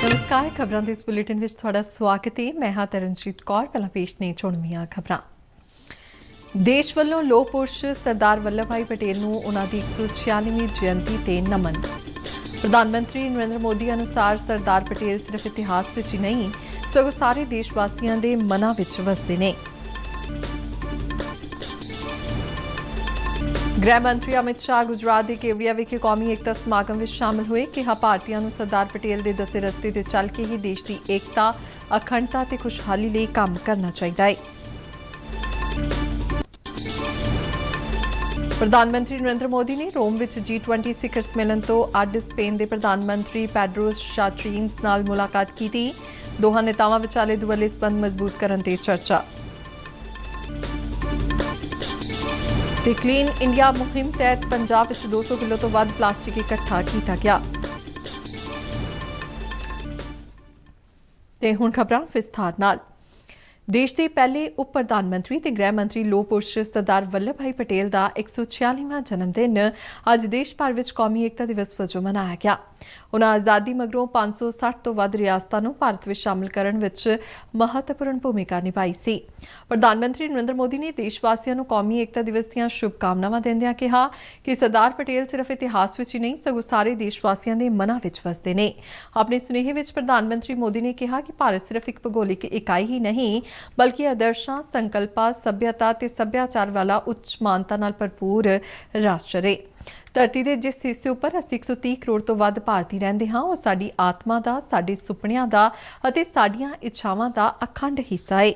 नमस्कार खबरों के इस बुलेटिन में थोड़ा स्वागत है। मैं हाँ तरनजीत कौर। पहला पेश ने चुनवियां खबरां। देश ਵੱਲੋਂ ਲੋਹ ਪੁਰਸ਼ सरदार वल्लभ भाई पटेल ਨੂੰ ਉਹਨਾਂ ਦੀ 146ਵੀਂ ਜਯੰਤੀ ਤੇ ਨਮਨ। ਪ੍ਰਧਾਨ ਮੰਤਰੀ ਨਰਿੰਦਰ ਮੋਦੀ ਅਨੁਸਾਰ सरदार पटेल ਸਿਰਫ ਇਤਿਹਾਸ ਵਿੱਚ ਹੀ ਨਹੀਂ ਸਗੋਂ ਸਾਰੇ ਦੇਸ਼ ਵਾਸੀਆਂ ਦੇ ਮਨਾਂ ਵਿੱਚ ਵਸਦੇ ਨੇ। गृह मंत्री अमित शाह गुजरात के केवड़िया विखे कौमी एकता समागम में शामिल हुए। कहा भारतीयों को सरदार पटेल के दसे रस्ते से चल के ही देश की एकता अखंडता ते खुशहाली लिए काम करना चाहिए है। प्रधानमंत्री नरेंद्र मोदी ने रोम में G20 शिखर सम्मेलन तो अड स्पेन के प्रधानमंत्री पैड्रो सांचेज नाल मुलाकात की। दोहां नेतावां विचाले दुवल्ले संबंध मजबूत करने ते चर्चा। ते क्लीन इंडिया मुहिम तहत पंजाब विच 200 किलो तो वध प्लास्टिक इकट्ठा किया गया। ते हुण खबरां विस्तार नाल। देश के पहले उप प्रधानमंत्री ते गृह मंत्री लोह पुरुष सरदार वल्लभ भाई पटेल का 146वां जन्मदिन अज देश भर में कौमी एकता दिवस वजों मनाया गया। उन्होंने आज़ादी मगरों 560 तो वध रियासतां नूं भारत में शामिल करने विच महत्वपूर्ण भूमिका निभाई सी। प्रधानमंत्री नरेंद्र मोदी ने देशवासियों नूं कौमी एकता दिवस दीआं शुभकामनावां दिंदिआं कहा कि सरदार पटेल सिर्फ इतिहास विच ही नहीं सगों सारे देशवासियों के मनां विच वसदे ने। अपने सुनेहे विच प्रधानमंत्री मोदी ने कहा कि भारत सिर्फ एक भूगोलिक इकाई ही नहीं बल्कि आदर्शां संकल्पां सभ्यता ते सभ्याचार वाला उच्च मानता नाल भरपूर राष्ट्र है। धरती के जिस हिस्से उपर 130 करोड़ तो वध भारती रहिंदे हां वो साडी आत्मा दा, साडे सुपनियां दा अते साडीआं इच्छावां दा अखंड हिस्सा है।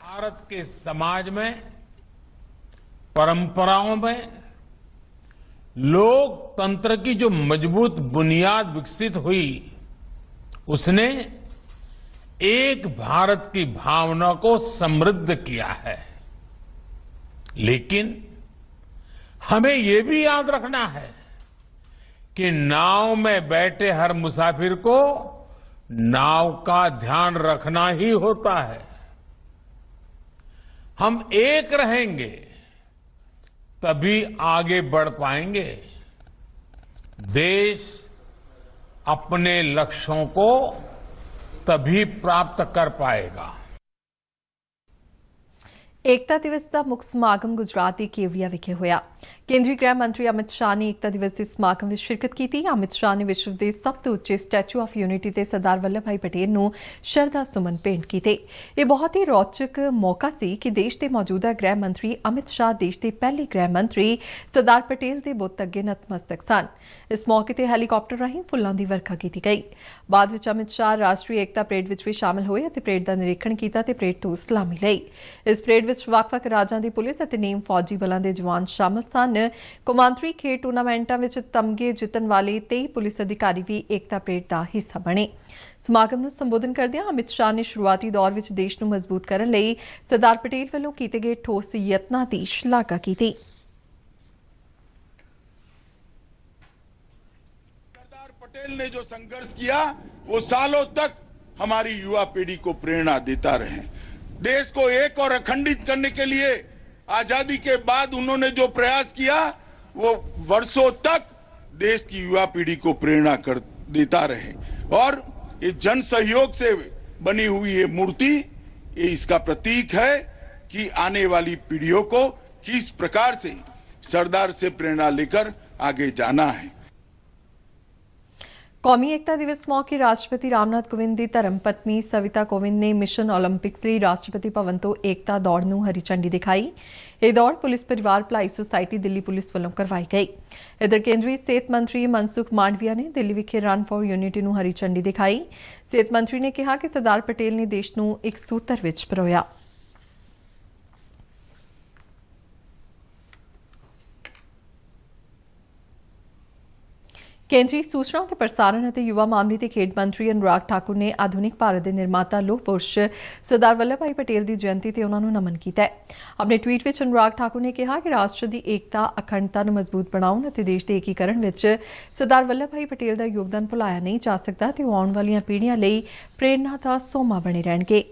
भारत के समाज में परंपराओं में लोकतंत्र की जो मजबूत बुनियाद विकसित हुई उसने एक भारत की भावना को समृद्ध किया है। लेकिन हमें ये भी याद रखना है कि नाव में बैठे हर मुसाफिर को नाव का ध्यान रखना ही होता है। हम एक रहेंगे तभी आगे बढ़ पाएंगे। देश अपने लक्ष्यों को तभी प्राप्त कर पाएगा। एकता दिवस का मुख्य समागम गुजरात के केवड़िया विखे होया। केंद्रीय गृह मंत्री अमित शाह ने एकता दिवस के समागम में शिरकत की। अमित शाह ने विश्व के सब तो उच्चे स्टैचू ऑफ यूनिटी ते सरदार वल्लभ भाई पटेल नूं शरधा सुमन भेंट किए। यह बहुत ही रोचक मौका सी कि देश के मौजूदा गृह मंत्री अमित शाह देश के पहले गृह मंत्री सरदार पटेल के बुत अगे नतमस्तक सन। इस मौके पर हैलीकॉप्टर राहीं फुल्लां दी वर्खा की गई। बाद विच अमित शाह राष्ट्रीय एकता परेड विच भी शामिल होए अते परेड का निरीक्षण किया ते परेड तो सलामी लई। इस परेड विच ਵੱਖ-ਵੱਖ ਰਾਜਾਂ ਦੀ ਪੁਲਿਸ ਅਤੇ ਨੀਮ ਫੌਜੀ ਬਲਾਂ ਦੇ ਜਵਾਨ ਸ਼ਾਮਲ ਸਨ। ਕੌਮਾਂਤਰੀ ਖੇਡ ਟੂਰਨਾਮੈਂਟਾਂ ਵਿੱਚ ਤਮਗੇ ਜਿੱਤਣ ਵਾਲੇ 23 ਪੁਲਿਸ ਅਧਿਕਾਰੀ ਵੀ ਏਕਤਾ ਪਰੇਡ ਦਾ ਹਿੱਸਾ ਬਣੇ। ਸਮਾਗਮ ਨੂੰ ਸੰਬੋਧਨ ਕਰਦਿਆਂ ਅਮਿਤ ਸ਼ਾਹ ਨੇ ਸ਼ੁਰੂਆਤੀ ਦੌਰ ਵਿੱਚ ਦੇਸ਼ ਨੂੰ ਮਜ਼ਬੂਤ ਕਰਨ ਲਈ ਸਰਦਾਰ ਪਟੇਲ ਵੱਲੋਂ ਕੀਤੇ ਗਏ ਠੋਸ ਯਤਨਾਂ ਦੀ ਸ਼ਲਾਘਾ ਕੀਤੀ। सरदार पटेल ने जो संघर्ष किया वो सालों तक हमारी युवा पीढ़ी को प्रेरणा देता रहे। देश को एक और अखंडित करने के लिए आजादी के बाद उन्होंने जो प्रयास किया वो वर्षों तक देश की युवा पीढ़ी को प्रेरणा कर देता रहे। और ये जन सहयोग से बनी हुई ये मूर्ति ये इसका प्रतीक है कि आने वाली पीढ़ियों को किस प्रकार से सरदार से प्रेरणा लेकर आगे जाना है। कौमी एकता दिवस मौके राष्ट्रपति रामनाथ कोविंद की धर्मपत्नी सविता कोविंद ने मिशन ओलंपिक्स लिए राष्ट्रपति भवन तो एकता दौड़ नूं हरी झंडी दिखाई। यह दौड़ पुलिस परिवार भलाई सोसायटी दिल्ली पुलिस वालों करवाई गई। इधर केंद्रीय सेहत मंत्री मनसुख मांडविया ने दिल्ली विखे रन फॉर यूनिटी नूं हरी झंडी दिखाई। सेहत मंत्री ने कहा कि सरदार पटेल ने देश नूं एक सूत्र विच पिरोया। केंद्रीय सूचना और प्रसारण और युवा मामले के खेड मंत्री अनुराग ठाकुर ने आधुनिक भारत के निर्माता लोह पुरुष सरदार वल्लभ भाई पटेल की जयंती ते उन्होंने नमन किया है। अपने ट्वीट में अनुराग ठाकुर ने कहा कि राष्ट्र की एकता अखंडता नूं मजबूत बनाउण अते देश के एकीकरण विच सरदार वल्लभ भाई पटेल का योगदान भुलाया नहीं जा सकता ते आउण वालियां पीढ़ियां लई प्रेरणा का सोमा बने रहणगे।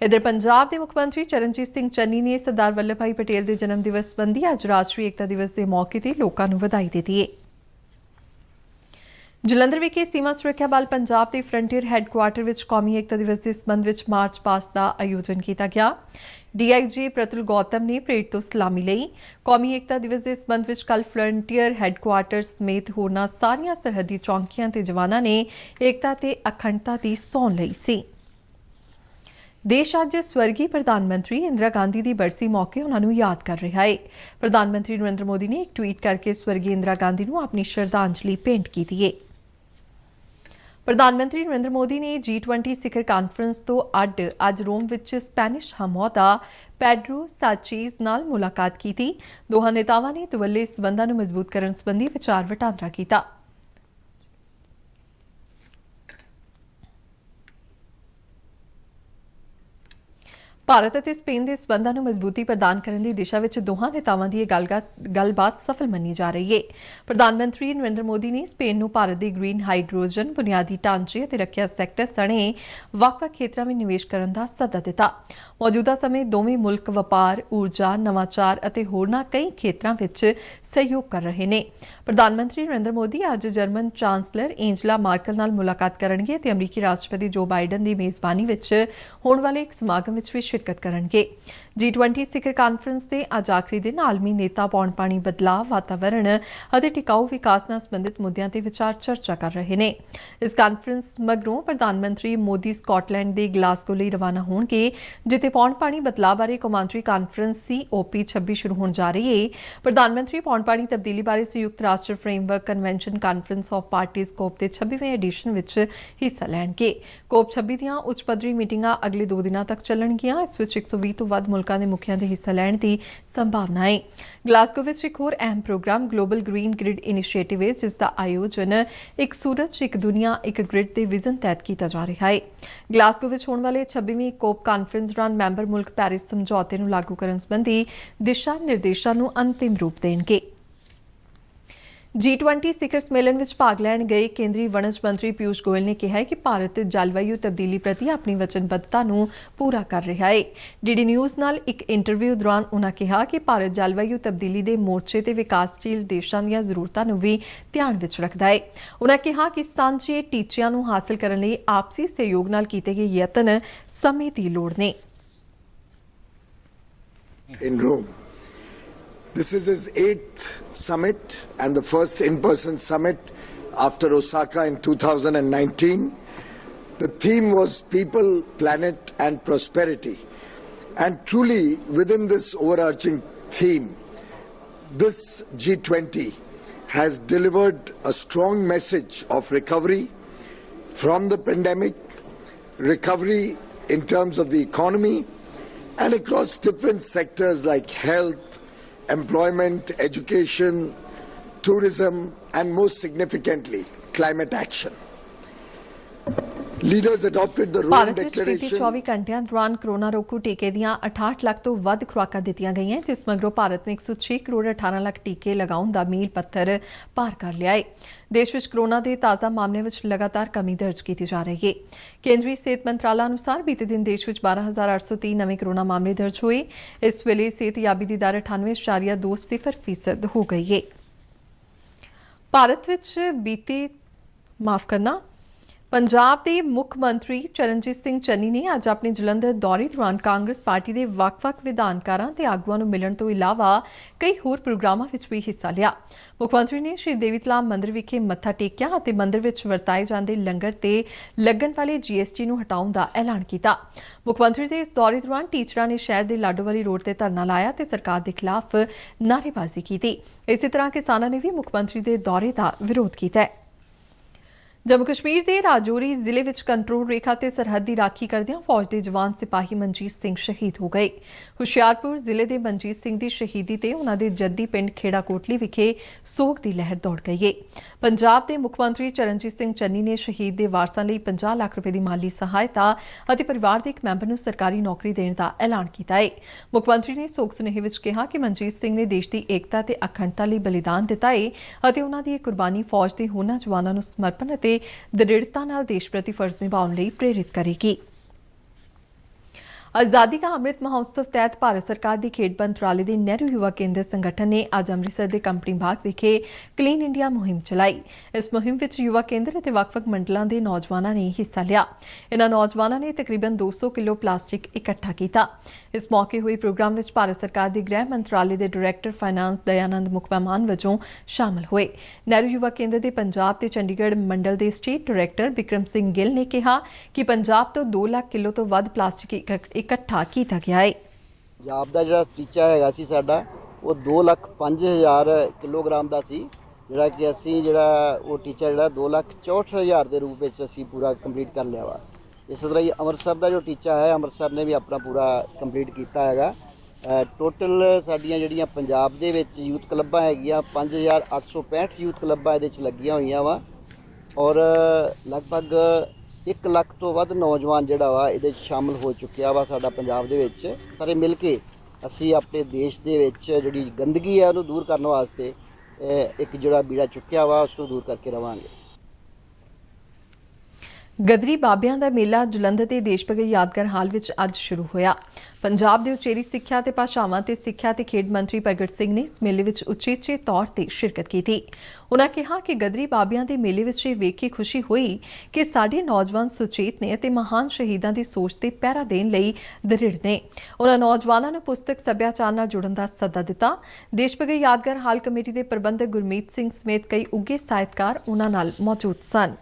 इधर पंजाब के मुख्यमंत्री चरणजीत सिंह चन्नी ने सरदार वल्लभ भाई पटेल के जन्म दिवस संबंधी अज राष्ट्रीय एकता दिवस के मौके पर लोगों को बधाई दी है। ਜਲੰਧਰ ਵਿਖੇ ਸੀਮਾ ਸੁਰੱਖਿਆ ਬਲ ਪੰਜਾਬ ਦੇ ਫਰੰਟੀਅਰ ਹੈੱਡਕੁਆਰਟਰ ਵਿੱਚ ਕੌਮੀ ਏਕਤਾ ਦਿਵਸ ਦੇ ਸੰਬੰਧ ਵਿੱਚ ਮਾਰਚ ਪਾਸਟ ਦਾ ਆਯੋਜਨ ਕੀਤਾ ਗਿਆ। ਡੀਆਈਜੀ ਪ੍ਰਤੁਲ ਗੌਤਮ ਨੇ ਪਰੇਡ ਤੋਂ ਸਲਾਮੀ ਲਈ। ਕੌਮੀ ਏਕਤਾ ਦਿਵਸ ਦੇ ਸੰਬੰਧ ਵਿੱਚ ਕੱਲ੍ਹ ਫਰੰਟੀਅਰ ਹੈੱਡਕੁਆਰਟਰ ਸਮੇਤ ਹੋਰਨਾਂ ਸਾਰੀਆਂ ਸਰਹੱਦੀ ਚੌਂਕੀਆਂ ਤੇ ਜਵਾਨਾਂ ਨੇ ਏਕਤਾ ਤੇ ਅਖੰਡਤਾ ਦੀ ਸਹੁੰ ਲਈ ਸੀ। ਦੇਸ਼ ਅੱਜ ਸਵਰਗੀ ਪ੍ਰਧਾਨ ਮੰਤਰੀ ਇੰਦਰਾ ਗਾਂਧੀ ਦੀ ਬਰਸੀ ਮੌਕੇ ਉਹਨਾਂ ਨੂੰ ਯਾਦ ਕਰ ਰਿਹਾ ਹੈ। ਪ੍ਰਧਾਨ ਮੰਤਰੀ ਨਰਿੰਦਰ ਮੋਦੀ ਨੇ ਇੱਕ ਟਵੀਟ ਕਰਕੇ ਸਵਰਗੀ ਇੰਦਰਾ ਗਾਂਧੀ ਨੂੰ ਆਪਣੀ ਸ਼ਰਧਾਂਜਲੀ ਭੇਂਟ ਕੀਤੀ ਹੈ। ਪ੍ਰਧਾਨ ਮੰਤਰੀ ਨਰਿੰਦਰ ਮੋਦੀ ਨੇ G20 ਸਿਖਰ ਕਾਨਫਰੰਸ ਤੋਂ ਅੱਡ ਅੱਜ ਰੋਮ ਵਿੱਚ ਸਪੈਨਿਸ਼ ਹਮਅਹੁਦਾ ਪੈਡਰੋ ਸਾਂਚੇਜ਼ ਨਾਲ ਮੁਲਾਕਾਤ ਕੀਤੀ। ਦੋਹਾਂ ਨੇਤਾਵਾਂ ਨੇ ਦੁਵੱਲੇ ਸਬੰਧਾਂ ਨੂੰ ਮਜ਼ਬੂਤ ਕਰਨ ਸੰਬੰਧੀ ਵਿਚਾਰ ਵਟਾਂਦਰਾ ਕੀਤਾ। ਭਾਰਤ ਅਤੇ ਸਪੇਨ ਦੇ ਸਬੰਧਾਂ ਨੂੰ ਮਜ਼ਬੂਤੀ ਪ੍ਰਦਾਨ ਕਰਨ ਦੀ ਦਿਸ਼ਾ ਵਿੱਚ ਦੋਹਾਂ ਨੇਤਾਵਾਂ ਦੀ ਇਹ ਗੱਲਬਾਤ ਸਫਲ ਮੰਨੀ ਜਾ ਰਹੀ ਹੈ। ਪ੍ਰਧਾਨ ਮੰਤਰੀ ਨਰਿੰਦਰ ਮੋਦੀ ਨੇ ਸਪੇਨ ਨੂੰ ਭਾਰਤ ਦੇ ਗ੍ਰੀਨ ਹਾਈਡਰੋਜਨ, ਬੁਨਿਆਦੀ ਢਾਂਚੇ ਅਤੇ ਰੱਖਿਆ ਸੈਕਟਰ ਸਣੇ ਵੱਖ-ਵੱਖ ਖੇਤਰਾਂ ਵਿੱਚ ਨਿਵੇਸ਼ ਕਰਨ ਦਾ ਸੱਦਾ ਦਿੱਤਾ। ਮੌਜੂਦਾ ਸਮੇਂ ਦੋਵੇਂ ਮੁਲਕ ਵਪਾਰ, ਊਰਜਾ, ਨਵਾਚਾਰ ਅਤੇ ਹੋਰਨਾਂ ਕਈ ਖੇਤਰਾਂ ਵਿੱਚ ਸਹਿਯੋਗ ਕਰ ਰਹੇ ਨੇ। ਪ੍ਰਧਾਨ ਮੰਤਰੀ ਨਰਿੰਦਰ ਮੋਦੀ ਅੱਜ ਜਰਮਨ ਚਾਂਸਲਰ ਐਂਜਲਾ ਮਾਰਕਲ ਨਾਲ ਮੁਲਾਕਾਤ ਕਰਨਗੇ ਅਤੇ ਅਮਰੀਕੀ ਰਾਸ਼ਟਰਪਤੀ ਜੋ ਬਾਈਡਨ ਦੀ ਮੇਜ਼ਬਾਨੀ ਵਿੱਚ ਹੋਣ ਵਾਲੇ ਇੱਕ ਸਮਾਗਮ ਵਿੱਚ ਵੀ ਸ਼ਿਰਕਤ ਕਰਨਗੇ। G20 ਸਿਖਰ ਕਾਨਫਰੰਸ ਦੇ ਅੱਜ ਆਖਰੀ ਦਿਨ ਆਲਮੀ ਨੇਤਾ ਪੌਣ ਪਾਣੀ ਬਦਲਾਅ, ਵਾਤਾਵਰਣ ਅਤੇ ਟਿਕਾਊ ਵਿਕਾਸ ਨਾਲ ਸੰਬੰਧਿਤ ਮੁੱਦਿਆਂ ਤੇ ਵਿਚਾਰ ਚਰਚਾ ਕਰ ਰਹੇ ਨੇ। ਇਸ ਕਾਨਫਰੰਸ ਮਗਰੋਂ ਪ੍ਰਧਾਨ ਮੰਤਰੀ ਮੋਦੀ ਸਕਾਟਲੈਂਡ ਦੇ ਗਲਾਸਗੋ ਲਈ ਰਵਾਨਾ ਹੋਣਗੇ, ਜਿੱਥੇ ਪੌਣ ਪਾਣੀ ਬਦਲਾਅ ਬਾਰੇ ਕੌਮਾਂਤਰੀ ਕਾਨਫਰੰਸ COP26 ਸ਼ੁਰੂ ਹੋਣ ਜਾ ਰਹੀ ਹੈ। ਪ੍ਰਧਾਨ ਮੰਤਰੀ ਪੌਣ ਪਾਣੀ ਤਬਦੀਲੀ ਬਾਰੇ ਸੰਯੁਕਤ ਰਾਸ਼ਟਰ framework convention conference of parties COP ਦੇ 26ਵੇਂ ਐਡੀਸ਼ਨ ਵਿੱਚ ਹਿੱਸਾ ਲੈਣਗੇ। COP26 ਦੀਆਂ ਉੱਚ ਪੱਧਰੀ ਮੀਟਿੰਗਾਂ ਅਗਲੇ 2 ਦਿਨਾਂ ਤੱਕ ਚੱਲਣਗੀਆਂ। ਇਸ ਵਿੱਚ 120 ਤੋਂ ਵੱਧ ਮੁਲਕਾਂ ਦੇ ਮੁਖੀਆਂ ਦੇ ਹਿੱਸਾ ਲੈਣ ਦੀ ਸੰਭਾਵਨਾ ਹੈ। ਗਲਾਸਗੋ ਵਿੱਚ ਇੱਕ ਹੋਰ ਅਹਿਮ programme global green grid initiative ਹੈ, ਜਿਸ ਦਾ ਆਯੋਜਨ ਇੱਕ ਸੂਰਜ, ਇੱਕ ਦੁਨੀਆ, ਇੱਕ ਗ੍ਰਿਡ ਦੇ ਵਿਜ਼ਨ ਤਹਿਤ ਕੀਤਾ ਜਾ ਰਿਹਾ ਹੈ। ਗਲਾਸਗੋ ਵਿੱਚ ਹੋਣ ਵਾਲੇ 26ਵੀਂ COP ਕਾਨਫਰੰਸ ਦੌਰਾਨ ਮੈਂਬਰ ਮੁਲਕ ਪੈਰਿਸ ਸਮਝੌਤੇ ਨੂੰ ਲਾਗੂ ਕਰਨ ਸੰਬੰਧੀ ਦਿਸ਼ਾ ਨਿਰਦੇਸ਼ਾਂ ਨੂੰ ਅੰਤਿਮ ਰੂਪ ਦੇਣਗੇ। G20 ਸਿਖਰ ਸੰਮੇਲਨ ਵਿੱਚ ਭਾਗ ਲੈਣ ਗਏ ਕੇਂਦਰੀ ਵਣਜ ਮੰਤਰੀ ਪਿਊਸ਼ ਗੋਇਲ ਨੇ ਕਿਹਾ ਹੈ ਕਿ ਭਾਰਤ ਜਲਵਾਯੂ ਤਬਦੀਲੀ ਪ੍ਰਤੀ ਆਪਣੀ ਵਚਨਬੱਧਤਾ ਨੂੰ ਪੂਰਾ ਕਰ ਰਿਹਾ ਹੈ। ਡੀਡੀ ਨਿਊਜ਼ ਨਾਲ ਇੱਕ ਇੰਟਰਵਿਊ ਦੌਰਾਨ ਉਨ੍ਹਾਂ ਕਿਹਾ ਕਿ ਭਾਰਤ ਜਲਵਾਯੂ ਤਬਦੀਲੀ ਦੇ ਮੋਰਚੇ ਤੇ ਵਿਕਾਸਸ਼ੀਲ ਦੇਸ਼ਾਂ ਦੀਆਂ ਜ਼ਰੂਰਤਾਂ ਨੂੰ ਵੀ ਧਿਆਨ ਵਿੱਚ ਰੱਖਦਾ ਹੈ। ਉਨ੍ਹਾਂ ਕਿਹਾ ਕਿ ਸਾਂਝੇ ਟੀਚਿਆਂ ਨੂੰ ਹਾਸਲ ਕਰਨ ਲਈ ਆਪਸੀ ਸਹਿਯੋਗ ਨਾਲ ਕੀਤੇ ਗਏ ਯਤਨ ਸਮੇਂ ਦੀ ਲੋੜ ਨੇ। In Rome. This is his 8th summit and the first in-person summit after Osaka in 2019. The theme was People, Planet and Prosperity. And truly within this overarching theme, this G20 has delivered a strong message of recovery from the pandemic, recovery in terms of the economy and across different sectors like health, employment, education, tourism, and most significantly, climate action. Leaders adopted the Rome Bharat ਵਿੱਚ ਬੀਤੇ Declaration. 24 ਘੰਟਿਆਂ ਦੌਰਾਨ corona ਰੋਕੂ ਟੀਕੇ ਦੀਆਂ 68 ਲੱਖ ਤੋਂ ਵੱਧ ਖੁਰਾਕਾਂ ਦਿੱਤੀਆਂ ਗਈਆਂ, ਜਿਸ ਮਗਰੋਂ ਭਾਰਤ ਨੇ 106 ਕਰੋੜ 18 ਲੱਖ ਟੀਕੇ ਲਗਾਉਣ ਦਾ ਮੀਲ ਪੱਥਰ ਪਾਰ ਕਰ ਲਿਆ ਹੈ। ਦੇਸ਼ ਵਿੱਚ ਕਰੋਨਾ ਦੇ ਤਾਜ਼ਾ ਮਾਮਲਿਆਂ ਵਿੱਚ ਲਗਾਤਾਰ ਕਮੀ ਦਰਜ ਕੀਤੀ ਜਾ ਰਹੀ ਹੈ। ਕੇਂਦਰੀ ਸਿਹਤ ਮੰਤਰਾਲਾ ਅਨੁਸਾਰ ਬੀਤੇ ਦਿਨ ਦੇਸ਼ ਵਿੱਚ 12,830 ਨਵੇਂ ਕਰੋਨਾ ਮਾਮਲੇ ਦਰਜ ਹੋਏ। ਇਸ ਵੇਲੇ ਸਿਹਤਯਾਬੀ ਦੀ ਦਰ 98.20% ਹੋ ਗਈ ਹੈ। ਭਾਰਤ ਵਿੱਚ ਪੰਜਾਬ ਦੇ ਮੁੱਖ ਮੰਤਰੀ ਚਰਨਜੀਤ ਸਿੰਘ ਚੰਨੀ ਨੇ ਅੱਜ ਆਪਣੇ ਜਲੰਧਰ ਦੌਰੇ ਦੌਰਾਨ ਕਾਂਗਰਸ ਪਾਰਟੀ ਦੇ ਵੱਖ-ਵੱਖ ਵਿਧਾਨਕਾਰਾਂ ਤੇ ਆਗੂਆਂ ਨੂੰ ਮਿਲਣ ਤੋਂ ਇਲਾਵਾ ਕਈ ਹੋਰ ਪ੍ਰੋਗਰਾਮਾਂ ਵਿੱਚ ਵੀ ਹਿੱਸਾ ਲਿਆ। ਮੁੱਖ ਮੰਤਰੀ ਨੇ ਸ਼੍ਰੀ ਦੇਵੀ ਤਲਾਬ ਮੰਦਿਰ ਵਿਖੇ ਮੱਥਾ ਟੇਕਿਆ ਅਤੇ ਮੰਦਿਰ ਵਿੱਚ ਵਰਤਾਏ ਜਾਂਦੇ ਲੰਗਰ ਤੇ ਲੱਗਣ ਵਾਲੇ GST ਨੂੰ ਹਟਾਉਣ ਦਾ ਐਲਾਨ ਕੀਤਾ। ਮੁੱਖ ਮੰਤਰੀ ਦੇ ਇਸ ਦੌਰੇ ਦੌਰਾਨ ਟੀਚਰਾਂ ਨੇ ਸ਼ਹਿਰ ਦੇ ਲਾਡੋਵਾਲੀ ਰੋਡ ਤੇ ਧਰਨਾ ਲਾਇਆ ਤੇ ਸਰਕਾਰ ਦੇ ਖਿਲਾਫ ਨਾਅਰੇਬਾਜ਼ੀ ਕੀਤੀ। ਇਸੇ ਤਰ੍ਹਾਂ ਕਿਸਾਨਾਂ ਨੇ ਵੀ ਮੁੱਖ ਮੰਤਰੀ ਦੇ ਦੌਰੇ ਦਾ ਵਿਰੋਧ ਕੀਤਾ ਹੈ। ਜੰਮੂ ਕਸ਼ਮੀਰ ਦੇ ਰਾਜੌਰੀ ਜ਼ਿਲ੍ਹੇ ਵਿੱਚ ਕੰਟਰੋਲ ਰੇਖਾ ਤੇ ਸਰਹੱਦ ਦੀ ਰਾਖੀ ਕਰਦਿਆਂ ਫੌਜ ਦੇ ਜਵਾਨ ਸਿਪਾਹੀ ਮਨਜੀਤ ਸਿੰਘ ਸ਼ਹੀਦ ਹੋ ਗਏ। ਹੁਸ਼ਿਆਰਪੁਰ ਜ਼ਿਲ੍ਹੇ ਦੇ ਮਨਜੀਤ ਸਿੰਘ ਦੀ ਸ਼ਹੀਦੀ ਤੇ ਉਹਨਾਂ ਦੇ ਜੱਦੀ ਪਿੰਡ ਖੇੜਾ ਕੋਟਲੀ ਵਿਖੇ ਸੋਗ ਦੀ ਲਹਿਰ ਦੌੜ ਗਈ ਹੈ। ਪੰਜਾਬ ਦੇ ਮੁੱਖ ਮੰਤਰੀ ਚਰਨਜੀਤ ਸਿੰਘ ਚੰਨੀ ਨੇ ਸ਼ਹੀਦ ਦੇ ਵਾਰਸਾਂ ਲਈ 50 ਲੱਖ ਰੁਪਏ ਦੀ ਮਾਲੀ ਸਹਾਇਤਾ ਅਤੇ ਪਰਿਵਾਰ ਦੇ ਇੱਕ ਮੈਂਬਰ ਨੂੰ ਸਰਕਾਰੀ ਨੌਕਰੀ ਦੇਣ ਦਾ ਐਲਾਨ ਕੀਤਾ ਹੈ। ਮੁੱਖ ਮੰਤਰੀ ਨੇ ਸੋਗ ਸੁਨੇਹੇ ਵਿੱਚ ਕਿਹਾ ਕਿ ਮਨਜੀਤ ਸਿੰਘ ਨੇ ਦੇਸ਼ ਦੀ ਏਕਤਾ ਤੇ ਅਖੰਡਤਾ ਲਈ ਬਲੀਦਾਨ ਦਿੱਤਾ ਹੈ ਅਤੇ ਉਹਨਾਂ ਦੀ ਇਹ ਕੁਰਬਾਨੀ ਫੌਜ ਦੇ ਹੋਰਨਾਂ ਜਵਾਨਾਂ ਨੂੰ ਸਮਰਪਣ ਅਤੇ ਦ੍ਰਿੜਤਾ ਨਾਲ ਦੇਸ਼ ਪ੍ਰਤੀ ਫਰਜ਼ ਨਿਭਾਉਣ ਲਈ ਪ੍ਰੇਰਿਤ ਕਰੇਗੀ। आज़ादी का अमृत महोत्सव तहत भारत सरकार की खेड मंत्रालय के नेहरू युवा केंद्र संगठन ने अज अमृतसर के कंपनी बाग विखे क्लीन इंडिया मुहिम चलाई। इस मुहिम में युवा केंद्र और वक्-वक् मंडलों के नौजवानों ने हिस्सा लिया। इन्होंने नौजवानों ने तकरीबन 200 किलो प्लास्टिक इकट्ठा किया। इस मौके हुए प्रोग्राम में भारत सरकार के गृह मंत्रालय के डायरैक्टर फाइनांस दयानंद मुख मेहमान वजों शामिल हुए। नेहरू युवा केंद्र के पंजाब ते चंडीगढ़ मंडल के स्टेट डायरैक्टर बिक्रम सिंह गिल ने कहा कि पंजाब तो 2 लाख किलो तो वध प्लास्टिक इकट्ठा किया गया है। पंजाब का जो टीचा हैगा सी साडा वो 2,05,000 किलोग्राम का सी, जिहड़ा कि असीं जिहड़ा वो टीचा जिहड़ा 2,64,000 के रूप में असीं पूरा कंप्लीट कर लिया वा। इस तरह ही अमृतसर का जो टीचा है, अमृतसर ने भी अपना पूरा कंप्लीट किया हैगा। टोटल साडियां जिहड़ियां पंजाब दे विच यूथ क्लब्बां हैगियां 5,865 यूथ क्लब्बां इहदे च लगियां होईयां वा और लगभग 1 लाख तो वध नौजवान जिहड़ा वा इहदे शामिल हो चुकिया वा साडा पंजाब दे विच। सारे मिल के असीं अपने देश दे विच जिहड़ी गंदगी है उहनूं दूर करन वास्ते एक जिहड़ा बीड़ा चुक्या वा उसनूं दूर करके रवांगे। गदरी बाबियां दा मेला जलंधर के देश भगत यादगार हाल विच अज शुरू होया। पंजाब के उचेरी सिक्ख्या ते भाषावां ते सिक्ख्या ते खेड मंत्री प्रगट सिंह ने इस मेले विच उचेचे तौर ते शिरकत की। उन्होंने कहा कि गदरी बाबियां दे मेले विच इह वेख के खुशी हुई कि साडे नौजवान सुचेत ने ते महान शहीदां दी सोच ते पहरा देण लई दृढ़ ने। उन्होंने नौजवानों ने पुस्तक सभ्याचार नाल जुड़न दा सद्दा दिता। देश भगत यादगार हाल कमेटी के प्रबंधक गुरमीत सिंह समेत कई उगे साहित्यकार उन्हां नाल मौजूद सन।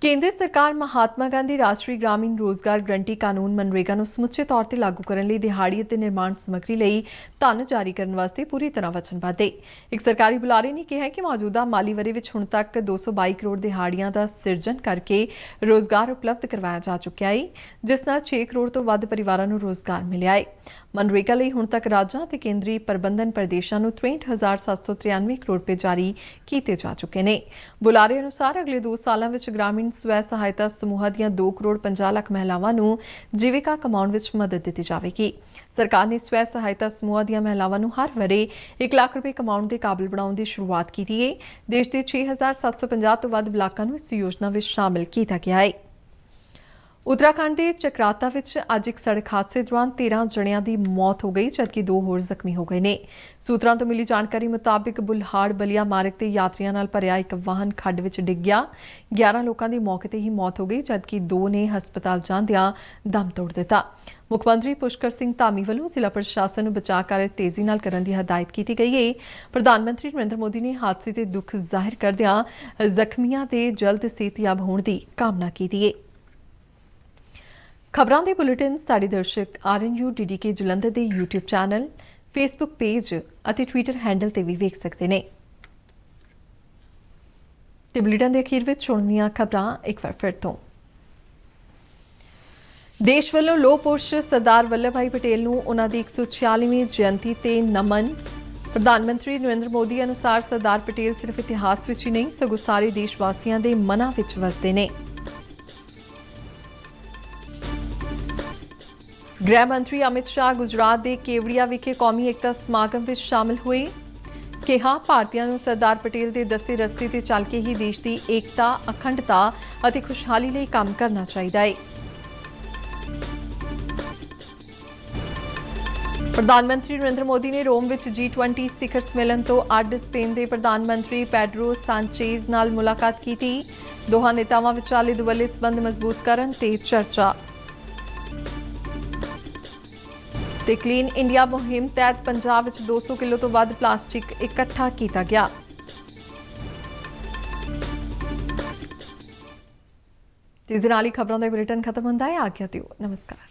केंद्र सरकार महात्मा गांधी राष्ट्रीय ग्रामीण रोजगार गरंटी कानून मनरेगा ਨੂੰ ਸਮੁੱਚੇ ਤੌਰ ਤੇ ਲਾਗੂ ਕਰਨ ਲਈ ਦਿਹਾੜੀ ਅਤੇ ਨਿਰਮਾਣ ਸਮੱਗਰੀ ਲਈ ਧਨ ਜਾਰੀ ਕਰਨ ਵਾਸਤੇ ਪੂਰੀ ਤਰ੍ਹਾਂ ਵਚਨਬੱਧ ਹੈ। ਇੱਕ ਸਰਕਾਰੀ ਬੁਲਾਰੇ ਨੇ ਕਿਹਾ ਕਿ ਮੌਜੂਦਾ ਮਾਲੀ ਵਰ੍ਹੇ ਵਿੱਚ ਹੁਣ ਤੱਕ 222 ਕਰੋੜ ਦਿਹਾੜੀਆਂ ਦਾ ਸਿਰਜਣ ਕਰਕੇ ਰੋਜ਼ਗਾਰ ਉਪਲਬਧ ਕਰਵਾਇਆ ਜਾ ਚੁੱਕਿਆ ਹੈ, ਜਿਸ ਨਾਲ 6 ਕਰੋੜ ਤੋਂ ਵੱਧ ਪਰਿਵਾਰਾਂ ਨੂੰ ਰੋਜ਼ਗਾਰ ਮਿਲਿਆ ਹੈ। मनरेगा ਲਈ ਹੁਣ ਤੱਕ ਰਾਜਾਂ ਅਤੇ ਕੇਂਦਰੀ ਪ੍ਰਬੰਧਨ ਪ੍ਰਦੇਸ਼ਾਂ ਨੂੰ 63,793 ਕਰੋੜ ਰੁਪਏ ਜਾਰੀ ਕੀਤੇ ਜਾ ਚੁੱਕੇ ਨੇ। ਬੁਲਾਰੇ ਅਨੁਸਾਰ ਅਗਲੇ 2 ਸਾਲਾਂ ਵਿੱਚ ਗ੍ਰਾਮੀਣ ਸਵੈ ਸਹਾਇਤਾ ਸਮੂਹਾਂ ਦੀਆਂ 2 ਕਰੋੜ 50 ਲੱਖ ਮਹਿਲਾਵਾਂ ਨੂੰ ਜੀਵਿਕਾ ਕਮਾਉਣ ਵਿੱਚ ਮਦਦ ਦਿੱਤੀ ਜਾਵੇਗੀ। ਸਰਕਾਰ ਨੇ ਸਵੈ ਸਹਾਇਤਾ ਸਮੂਹਾਂ ਦੀਆਂ ਮਹਿਲਾਵਾਂ ਨੂੰ ਹਰ ਵਰ੍ਹੇ 1 ਲੱਖ ਰੁਪਏ ਕਮਾਉਣ ਦੇ ਕਾਬਿਲ ਬਣਾਉਣ ਦੀ ਸ਼ੁਰੂਆਤ ਕੀਤੀ ਹੈ। ਦੇਸ਼ ਦੇ 6,750 ਤੋਂ ਵੱਧ ਬਲਾਕਾਂ ਨੂੰ ਇਸ ਯੋਜਨਾ ਵਿੱਚ ਸ਼ਾਮਿਲ ਕੀਤਾ ਗਿਆ ਹੈ। उत्तराखंड के चक्राता विच अज एक सड़क हादसे दौरान 13 जणियां की मौत हो गई, जबकि 2 होर जख्मी हो गए ने। सूत्रों तो मिली जानकारी मुताबिक बुल्हाड़ बलिया मार्ग ते यात्रियों नाल भरिया एक वाहन खड्ड विच डिग गया। 11 लोगों की मौके ते ही मौत हो गई, जबकि 2 ने हस्पताल जांदियां दम तोड़ दिता। मुख्यमंत्री पुष्कर सिंह धामी वालों जिला प्रशासन नूं बचाव कार्य तेजी नाल करन दी हदायत की गई है। प्रधानमंत्री नरेंद्र मोदी ने हादसे ते दुख जाहिर करदियां जख्मियां दे जल्द सेहतयाब होण दी कामना की है। खबरों के बुलेटिन साडे दर्शक RNU DDK जलंधर के YouTube चैनल, फेसबुक पेज और ट्विटर हैंडल ते भी वेख सकते हैं। ते बुलेटिन के अखीर में सुणनीआं खबरां एक बार फिर तो। देश वालों लोह पुरुष सरदार वल्लभ भाई पटेल नूं उन्हां दी 146वीं जयंती ते नमन। प्रधानमंत्री नरेंद्र मोदी अनुसार सरदार पटेल सिर्फ इतिहास विच ही नहीं सगों सारे देशवासियों के मनां विच वसदे ने। गृह मंत्री अमित शाह गुजरात के केवड़िया विखे कौमी एकता समागम में शामिल हुए। कहा भारतीयों को सरदार पटेल के दसे रस्ते ते चल के ही देश की एकता, अखंडता और खुशहाली लिए काम करना चाहिए है। प्रधानमंत्री नरेंद्र मोदी ने रोम विच G20 शिखर सम्मेलन तो अड स्पेन के प्रधानमंत्री पैड्रो सांचेज नाल मुलाकात की। दोहां नेतावां विचाले दुवल्ले संबंध मजबूत करन ते चर्चा। ते क्लीन इंडिया मुहिम तहत पंजाब विच 200 किलो तो वध प्लास्टिक इकट्ठा किया गया। इस दे नाल ही खबरों का बुलेटिन खत्म होंदा है। आज्ञा दिओ, नमस्कार।